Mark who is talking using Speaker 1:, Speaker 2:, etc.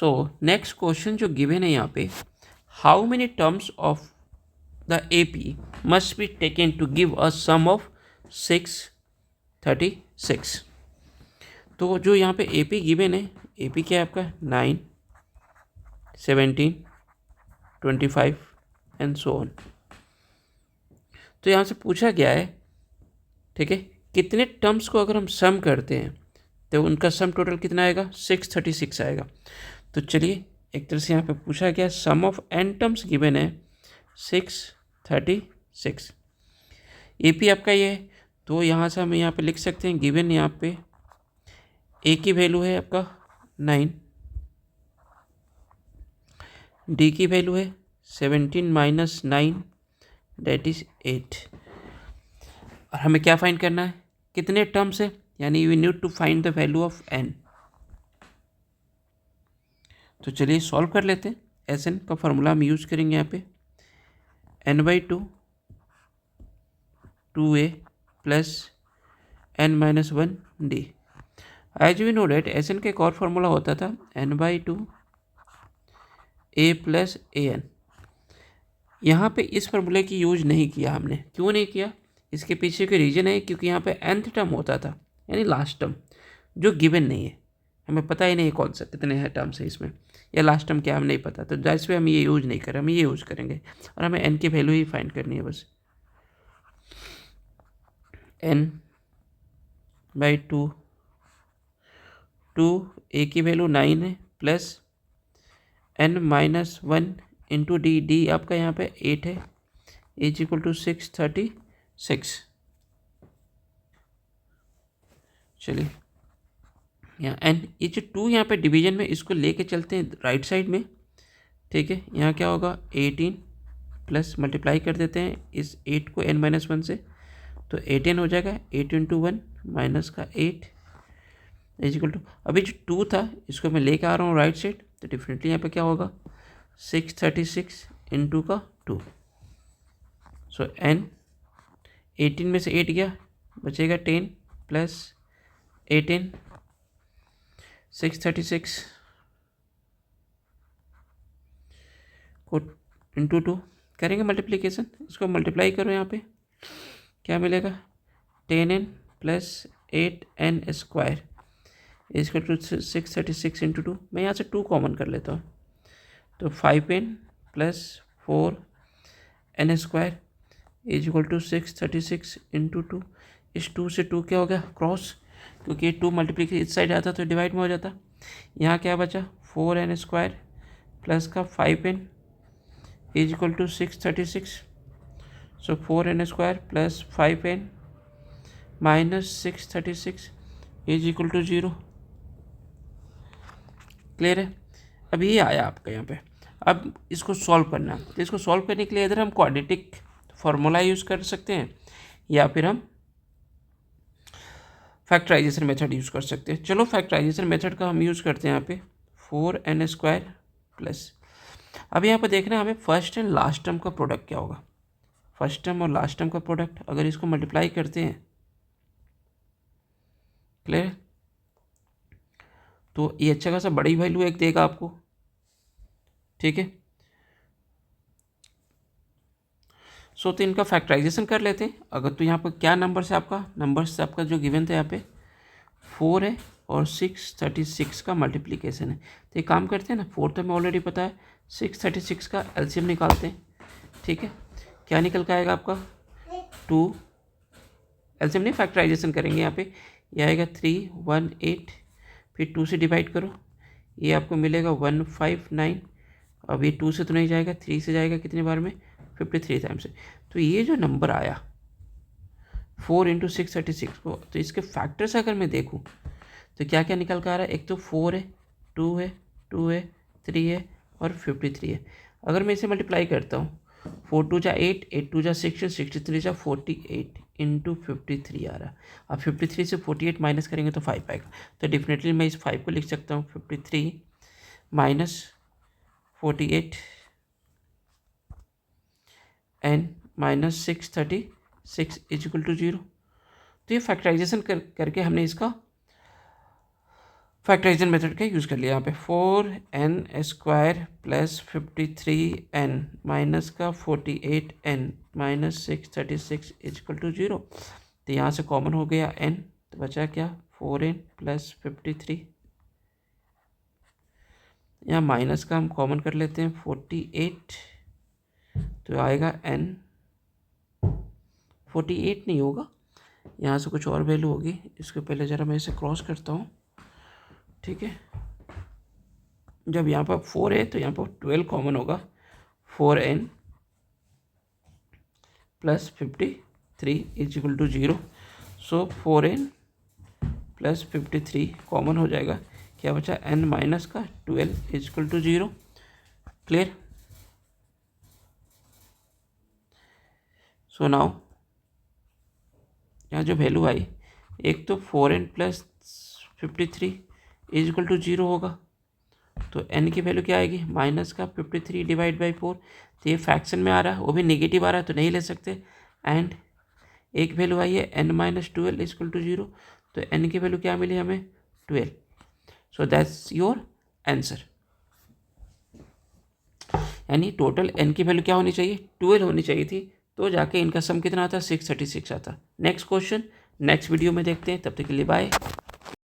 Speaker 1: सो next question जो given है यहाँ पे, how many terms of the AP must be taken to give a sum of 636। तो जो यहाँ पे AP गिवन है, AP क्या है आपका 9, 17, 25 एंड सो ऑन। तो यहाँ से पूछा गया है, ठीक है, कितने टर्म्स को अगर हम सम करते हैं तो उनका सम टोटल कितना आएगा, 636 आएगा। तो चलिए एक तरह से यहाँ पे पूछा गया सम ऑफ n टर्म्स गिवन है 636। AP आपका ये है, तो यहाँ से हम यहाँ पे लिख सकते हैं गिवन यहाँ पे A की वैल्यू है आपका 9, D की वैल्यू है 17 माइनस 9 दैट इज 8। और हमें क्या फाइंड करना है, कितने टर्म्स है, यानी we need to find the value of n। तो चलिए सॉल्व कर लेते हैं। Sn का फॉर्मूला हम यूज करेंगे यहाँ पे n/2 2a plus n-1 d। As we know that Sn का एक और फॉर्मूला होता था n/2 a प्लस an। यहाँ पे इस फॉर्मूले की यूज नहीं किया हमने, क्यों नहीं किया, इसके पीछे का रीज़न है क्योंकि यहाँ पे nth टर्म होता था, यानी लास्ट टर्म जो गिवन नहीं है, हमें पता ही नहीं है कौन सा कितने हैं टर्म्स है इसमें, या लास्ट टर्म क्या हम नहीं पता, तो दैट्स वे हम ये यूज नहीं करें, हम ये यूज करेंगे और हमें n की वैल्यू ही फाइंड करनी है बस। n/2 a की वैल्यू 9 है प्लस n-1 इंटू डी आपका यहाँ पे 8 है इज इक्वल टू 636। चलिए यहाँ n ये जो 2 यहाँ पे डिवीजन में, इसको लेके चलते हैं राइट साइड में, ठीक है। यहाँ क्या होगा 18 प्लस मल्टीप्लाई कर देते हैं इस 8 को n-1 से, तो 18 हो जाएगा 8 इंटू 1 माइनस का 8 इज इक्वल टू, अभी जो 2 था इसको मैं लेके आ रहा हूँ राइट साइड, तो डेफिनेटली यहाँ पे क्या होगा 636 इंटू का 2। सो n 18 में से 8 गया, बचेगा 10 प्लस 18 636 को इंटू 2 करेंगे मल्टीप्लिकेशन, इसको मल्टीप्लाई करो, यहाँ पे क्या मिलेगा 10n प्लस 8n स्क्वायर इसका टू 636 इंटू 2। मैं यहाँ से 2 कॉमन कर लेता हूँ, तो 5n plus 4n square is equal to 636 into 2। इस 2 से 2 क्या हो गया क्रॉस, क्योंकि ये 2 मल्टीप्लिकेशन इस साइड आता तो डिवाइड में हो जाता। यहाँ क्या बचा 4n स्क्वायर प्लस का 5n is equal to 636। So 4n square plus 5n minus 636 is equal to 0। Clear है। अब ये आया आपका यहाँ पे, अब इसको सॉल्व करना है, तो इसको सॉल्व करने के लिए इधर हम क्वाड्रेटिक फार्मूला यूज़ कर सकते हैं या फिर हम फैक्टराइजेशन मेथड यूज़ कर सकते हैं। चलो फैक्टराइजेशन मेथड का हम यूज़ करते हैं यहाँ पे 4n स्क्वायर प्लस, अब यहाँ पे देखना है हमें फर्स्ट एंड लास्ट टर्म का प्रोडक्ट क्या होगा। फर्स्ट टर्म और लास्ट टर्म का प्रोडक्ट अगर इसको मल्टीप्लाई करते हैं, क्लियर, तो ये अच्छा खासा बड़ी वैल्यू एक देगा आपको, ठीक है। सो तो इनका फैक्टराइजेशन कर लेते हैं। अगर तो यहाँ पर क्या नंबर से आपका जो गिवन था यहाँ पे 4 है और 636 का मल्टीप्लिकेशन है, तो एक काम करते हैं ना, 4 तो हमें ऑलरेडी पता है, 636 का एलसीएम निकालते हैं, ठीक है। क्या निकल के आएगा आपका 2, एलसीएम नहीं फैक्टराइजेशन करेंगे यहाँ पे, ये आएगा 318, फिर 2 से डिवाइड करो, ये आपको मिलेगा 159। अब ये 2 से तो नहीं जाएगा, 3 से जाएगा, कितने बार में 53 टाइम से। तो ये जो नंबर आया 4 इंटू 636 को, तो इसके फैक्टर्स अगर मैं देखूँ तो क्या क्या निकल कर आ रहा है, एक तो 4 है, 2 है, 2 है, 3 है और 53 है। अगर मैं इसे मल्टीप्लाई करता हूँ 4 2 जा 8, 8 2 जा 6, 63 जा 48 इंटू 53 आ रहा। अब 53 से 48 माइनस करेंगे तो 5 आएगा, तो डेफिनेटली मैं इस 5 को लिख सकता हूँ 53 minus 48 n minus 636 is equal to 0। तो ये फैक्टराइजेशन करके हमने इसका फैक्टराइजेशन मेथड का यूज़ कर लिया यहाँ पे 4n² प्लस 53n माइनस का 48n माइनस 636 इजकल टू 0। तो यहाँ से कॉमन हो गया n, तो बचा क्या 4n प्लस 53। यहाँ माइनस का हम कॉमन कर लेते हैं 48, तो आएगा n। 48 नहीं होगा, यहाँ से कुछ और वैल्यू होगी। इसके पहले ज़रा मैं इसे क्रॉस करता हूँ, ठीक है। जब यहाँ पर 4 है तो यहाँ पर 12 कॉमन होगा, 4n plus 53 is equal to 0। So 4n plus 53 common हो जाएगा, क्या बचा n माइनस का 12 is equal to 0। Clear? So now यहाँ जो वैल्यू आई, एक तो 4n plus 53 is equal to 0 होगा, तो n की वैल्यू क्या आएगी माइनस का 53 डिवाइड बाई 4। तो ये फ्रैक्शन में आ रहा है, वो भी नेगेटिव आ रहा है, तो नहीं ले सकते। एंड एक वैल्यू आई है n minus 12 is equal to 0, तो n की वैल्यू क्या मिली हमें 12। So that's your answer. यानी टोटल n की वैल्यू क्या होनी चाहिए 12 होनी चाहिए थी, तो जाके इनका सम कितना आता 636 आता। नेक्स्ट क्वेश्चन नेक्स्ट वीडियो में देखते हैं, तब तक के लिए बाय।